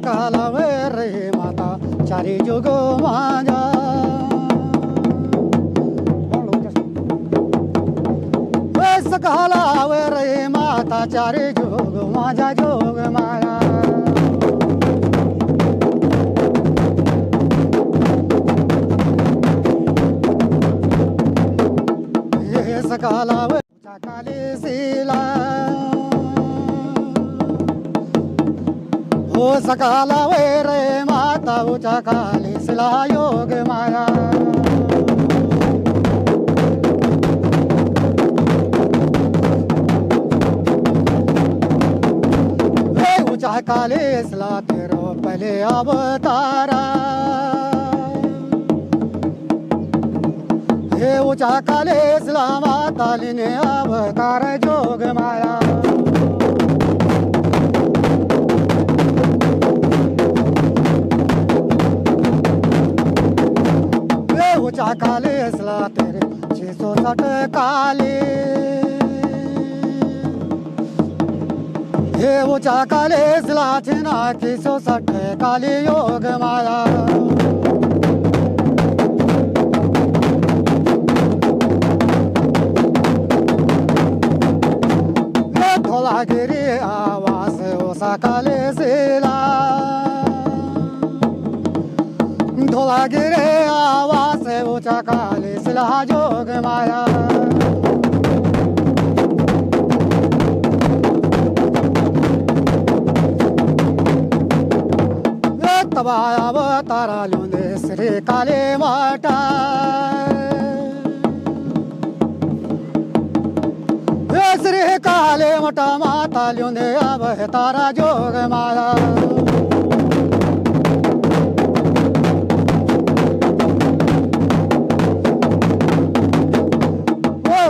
सकालावे रे माता चारी जुग मांजा सकालावे रे माता चारी जुग मांजा जोग माया ये सकालावे काली सीला हो सकालावे रे माता ऊंचा काली शिला योग माया ऊंचा काली शिला तेरो पहले अवतारा हे ऊंचा काली शिला माता ने अवतार जोग माया ऊंचा काले शिला तेरे 660 काले हे ऊंचा काले शिला छेना 660 काली योग माया धोला गिरी आवास ऊंचा काले शिला धोला गिरे आवास ऊंचा काली शिला जोग माया तबाया अवतारा लुंदे श्री काले माता श्री काले मटा माता लुंदे अवतारा जोग माया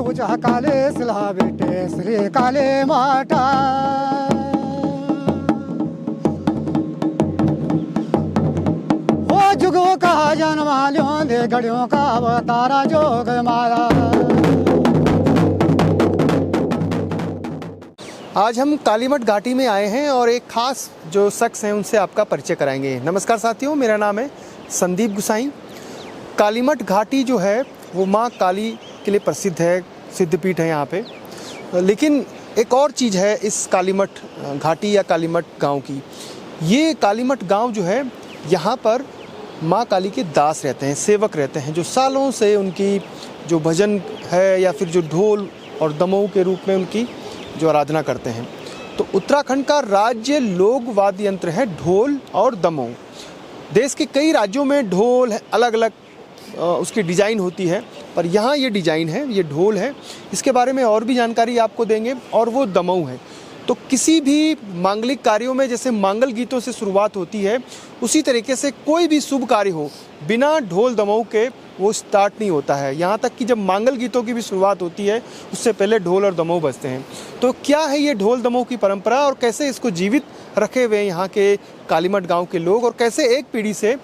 ऊंचा काले शिला बेटे श्री काले माता ओ जुगों का जन्म लियों दे घड़ियों का अवतारा जोग माया आज हम कालीमठ घाटी में आए हैं और एक खास जो शख्स हैं उनसे आपका परिचय कराएंगे। नमस्कार साथियों, मेरा नाम है संदीप गुसाई। कालीमठ घाटी जो है वो माँ काली के लिए प्रसिद्ध है, सिद्धपीठ है यहाँ पे। लेकिन एक और चीज़ है इस कालीमठ घाटी या कालीमठ गांव की। ये कालीमठ गांव जो है, यहाँ पर माँ काली के दास रहते हैं, सेवक रहते हैं, जो सालों से उनकी जो भजन है या फिर जो ढोल और दमोह के रूप में उनकी जो आराधना करते हैं। तो उत्तराखंड का राज्य लोक वाद्य यंत्र है ढोल और दमोह। देश के कई राज्यों में ढोल अलग अलग उसकी डिज़ाइन होती है, पर यहाँ ये डिज़ाइन है, ये ढोल है। इसके बारे में और भी जानकारी आपको देंगे। और वो दमोह है। तो किसी भी मांगलिक कार्यों में जैसे मांगल गीतों से शुरुआत होती है, उसी तरीके से कोई भी शुभ कार्य हो बिना ढोल दमोह के वो स्टार्ट नहीं होता है। यहाँ तक कि जब मांगल गीतों की भी शुरुआत होती है, उससे पहले ढोल और दमोह बजते हैं। तो क्या है ये ढोल दमोह की परंपरा और कैसे इसको जीवित रखे हुए यहाँ के कालीमठ गांव के लोग, और कैसे एक पीढ़ी से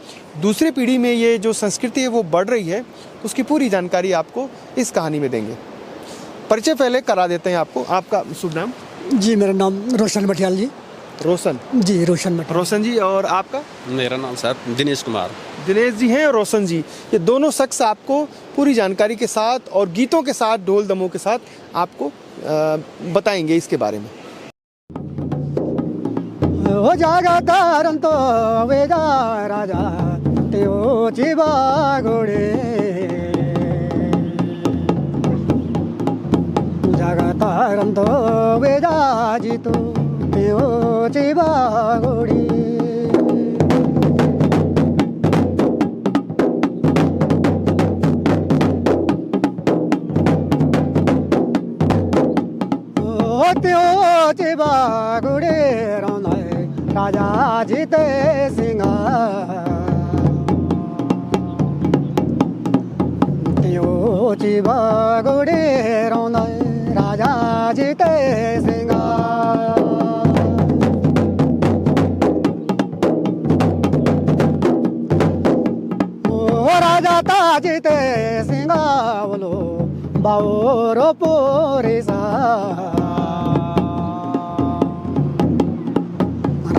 दूसरी पीढ़ी में ये जो संस्कृति है वो बढ़ रही है, उसकी पूरी जानकारी आपको इस कहानी में देंगे। परिचय पहले करा देते हैं आपको। आपका शुभ नाम? जी मेरा नाम रोशन मटियाल जी। रोशन जी, रोशन मटियाल। रोशन जी। और आपका? मेरा नाम सर दिनेश कुमार। दिनेश जी हैं और रोशन जी। ये दोनों शख्स आपको पूरी जानकारी के साथ और गीतों के साथ, ढोल दमोह के साथ आपको बताएंगे इसके बारे में। हो जागा तारन तो वेगा राजा त्यो चिबा गोड़े जागा तारन तो वेगा जी तो त्यो चिबा गोड़ी त्यो चिबा गोड़े राजा जीते सिंगा त्यो चिबा गोड़े रौंदा राजा जीते सिंगा ओ राजा ता जीते सिंगा बोलो बाओ पोरिसा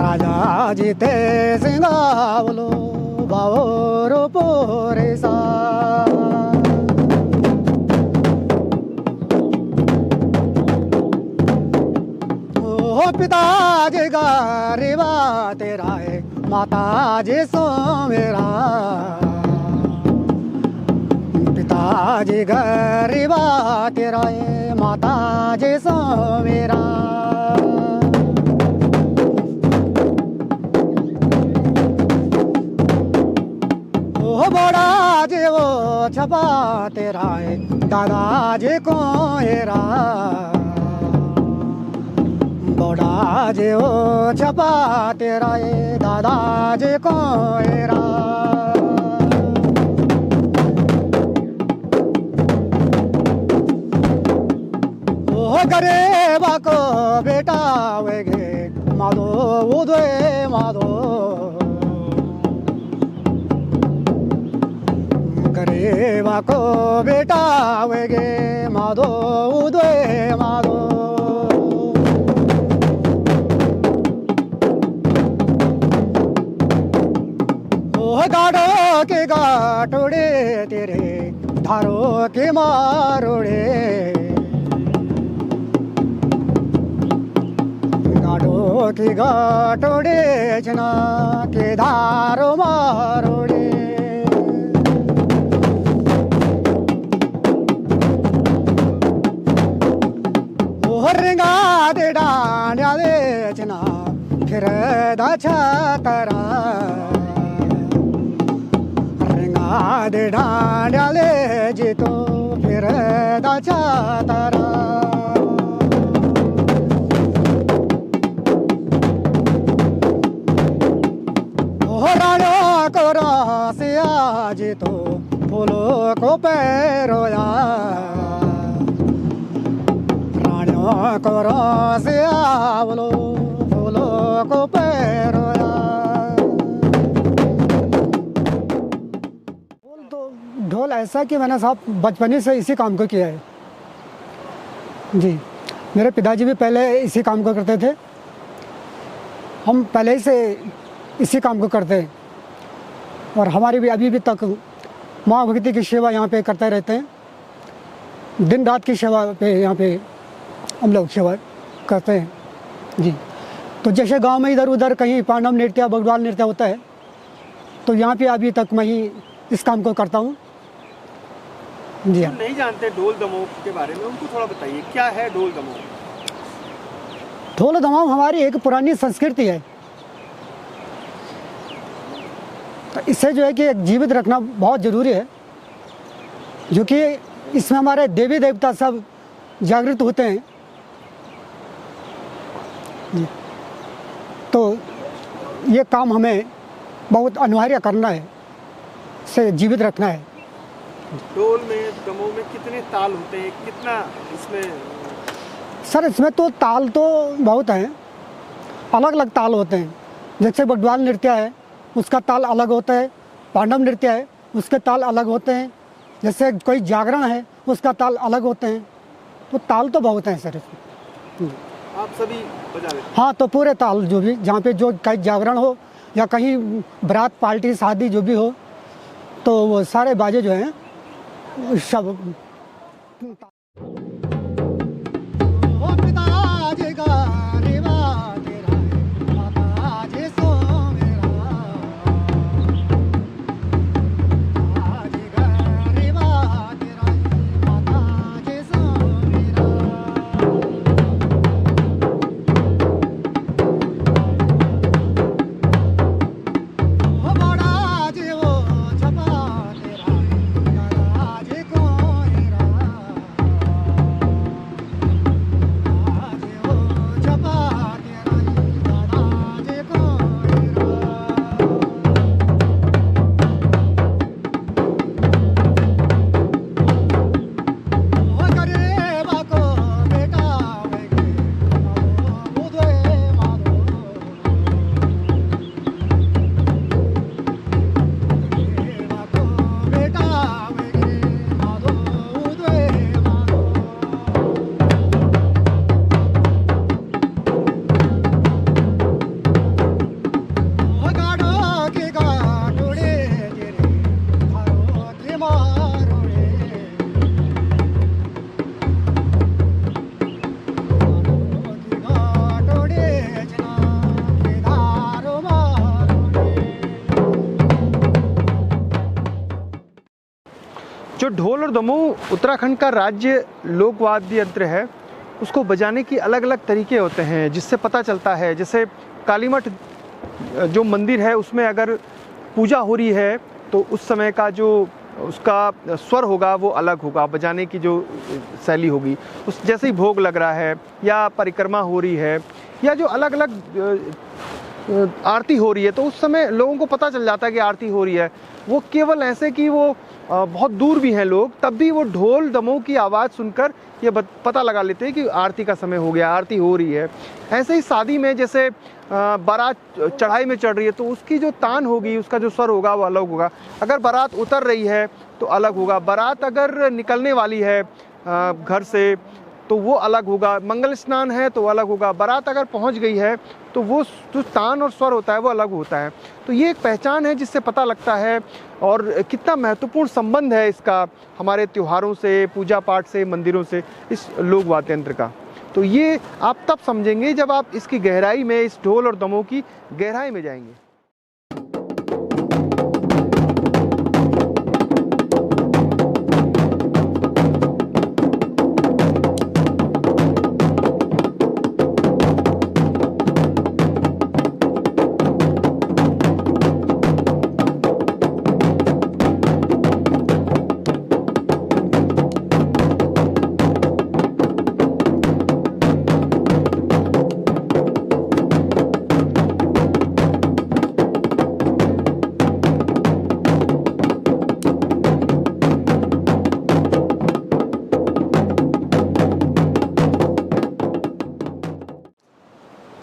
राजा जी ते सिंगावलो बावरो पोरेसा ओ पिताजी गरीबा तेरा है माता जी सो मेरा पिताजी गरीबा तेरा है माता जी सो मेरा बड़ा जी वो छपा तेरा है दादाजी को हेरा बड़ा जी वो छपा तेरा है दादाजी को हेरा ओ गरीबा को बेटा वेगे माधो उदय माधो गरीबा को बेटा वेगे माधो उदय माधो ओ गाड़ो के गाटोड़े तेरे धारो के मारोड़े गाड़ो के गाटोड़े जना के धारो मारोड़े रिंगा दे डांडिया दे जना फिर दाछा तरा रिंगा दे डांडिया ले जी तो फिर दाछा तरा ओ राणो को रासिया जी तो फूलों को पैरोया करो से आवलो फूलों को पैरोया ढोल ऐसा कि मैंने साहब बचपन से इसी काम को किया है जी। मेरे पिताजी भी पहले इसी काम को करते थे, हम पहले ही से इसी काम को करते हैं और हमारी भी अभी भी तक माँ भक्ति की सेवा यहाँ पे करते रहते हैं। दिन रात की सेवा पे यहाँ पे हम लोग सेवा करते हैं जी। तो जैसे गांव में इधर उधर कहीं पांडव नृत्य बगवाल नृत्य होता है तो यहाँ पे अभी तक मैं ही इस काम को करता हूँ जी। हाँ, नहीं जानते ढोल दमोह के बारे में, उनको थोड़ा बताइए क्या है ढोल दमोह। ढोल दमाऊ हमारी एक पुरानी संस्कृति है, तो इसे जो है कि एक जीवित रखना बहुत ज़रूरी है, जो कि इसमें हमारे देवी देवता सब जागृत होते हैं जी। तो ये काम हमें बहुत अनिवार्य करना है, इसे जीवित रखना है। ढोल में दमोह में कितने ताल होते हैं, कितना इसमें? सर इसमें तो ताल तो बहुत हैं, अलग अलग ताल होते हैं। जैसे बगवाल नृत्य है उसका ताल अलग होता है, पांडव नृत्य है उसके ताल अलग होते हैं, जैसे कोई जागरण है उसका ताल अलग होते हैं। तो ताल तो बहुत हैं सर इसमें। आप सभी बजा लेते हैं? हाँ, तो पूरे ताल जो भी जहाँ पे जो कहीं जागरण हो या कहीं बारात पार्टी शादी जो भी हो तो वो सारे बाजे जो हैं सब जो ढोल और दमोह उत्तराखंड का राज्य लोकवाद्य यंत्र है, उसको बजाने की अलग अलग तरीके होते हैं, जिससे पता चलता है। जैसे कालीमठ जो मंदिर है उसमें अगर पूजा हो रही है तो उस समय का जो उसका स्वर होगा वो अलग होगा, बजाने की जो शैली होगी। उस जैसे ही भोग लग रहा है या परिक्रमा हो रही है या जो अलग अलग आरती हो रही है, तो उस समय लोगों को पता चल जाता है कि आरती हो रही है। वो केवल ऐसे कि वो बहुत दूर भी हैं लोग, तब भी वो ढोल दमोह की आवाज़ सुनकर ये पता लगा लेते हैं कि आरती का समय हो गया, आरती हो रही है। ऐसे ही शादी में जैसे बारात चढ़ाई में चढ़ रही है तो उसकी जो तान होगी, उसका जो स्वर होगा वो अलग होगा। अगर बारात उतर रही है तो अलग होगा, बारात अगर निकलने वाली है घर से तो वो अलग होगा, मंगल स्नान है तो अलग होगा, बारात अगर पहुंच गई है तो वो जो तान और स्वर होता है वो अलग होता है। तो ये एक पहचान है जिससे पता लगता है और कितना महत्वपूर्ण संबंध है इसका हमारे त्योहारों से, पूजा पाठ से, मंदिरों से, इस लोक वाद्य यंत्र का। तो ये आप तब समझेंगे जब आप इसकी गहराई में, इस ढोल और दमोह की गहराई में जाएंगे।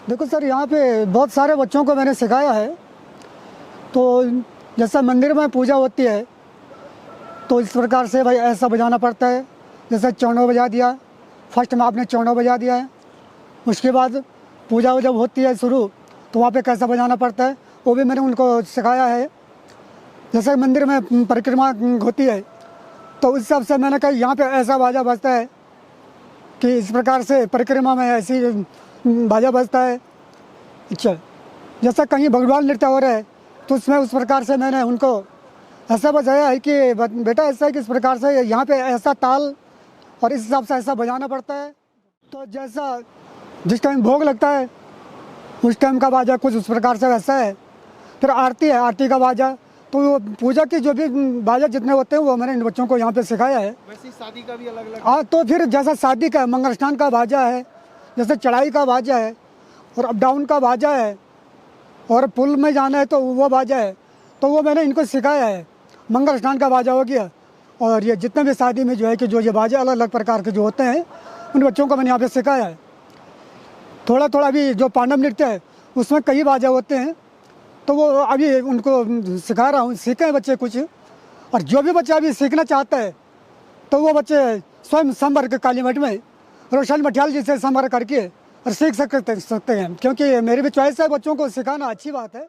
देखो सर, यहाँ पे बहुत सारे बच्चों को मैंने सिखाया है। तो जैसा मंदिर में पूजा होती है तो इस प्रकार से भाई ऐसा बजाना पड़ता है। जैसे चौनो बजा दिया, फर्स्ट में आपने चौनो बजा दिया है, उसके बाद पूजा जब होती है शुरू तो वहाँ पे कैसा बजाना पड़ता है वो भी मैंने उनको सिखाया है। जैसे मंदिर में परिक्रमा होती है तो उस हिसाब से मैंने कहा यहाँ पे ऐसा बाजा बजता है कि इस प्रकार से परिक्रमा में ऐसी बाजा बजता है। अच्छा, जैसा कहीं भगवान नृत्य हो रहा है तो उसमें उस प्रकार से मैंने उनको ऐसा बजाया है कि बेटा ऐसा है कि इस प्रकार से यहाँ पे ऐसा ताल और इस हिसाब से ऐसा बजाना पड़ता है। तो जैसा जिस टाइम भोग लगता है उस टाइम का बाजा कुछ उस प्रकार से वैसा है। फिर आरती है, आरती का बाजा, तो पूजा की जो भी बाजा जितने होते हैं वो मैंने इन बच्चों को यहाँ पे सिखाया है। वैसे शादी का भी अलग अलग। हाँ, तो फिर जैसा शादी का मंगल स्नान का बाजा है, जैसे चढ़ाई का बाजा है और अप डाउन का बाजा है और पुल में जाना है तो वो बाजा है, तो वो मैंने इनको सिखाया है। मंगल स्नान का बाजा हो गया और ये जितने भी शादी में जो है कि जो ये बाजा अलग अलग प्रकार के जो होते हैं उन बच्चों को मैंने यहाँ पे सिखाया है। थोड़ा थोड़ा भी जो पांडव नृत्य है उसमें कई बाजा होते हैं तो वो अभी उनको सिखा रहा हूँ, सीखे बच्चे कुछ। और जो भी बच्चा अभी सीखना चाहता है तो वो बच्चे स्वयं संपर्क कालीमठ में रोशन मठियाल जी से संपर्क करके और सीख सकते हैं, क्योंकि मेरी भी चॉइस है बच्चों को सिखाना, अच्छी बात है।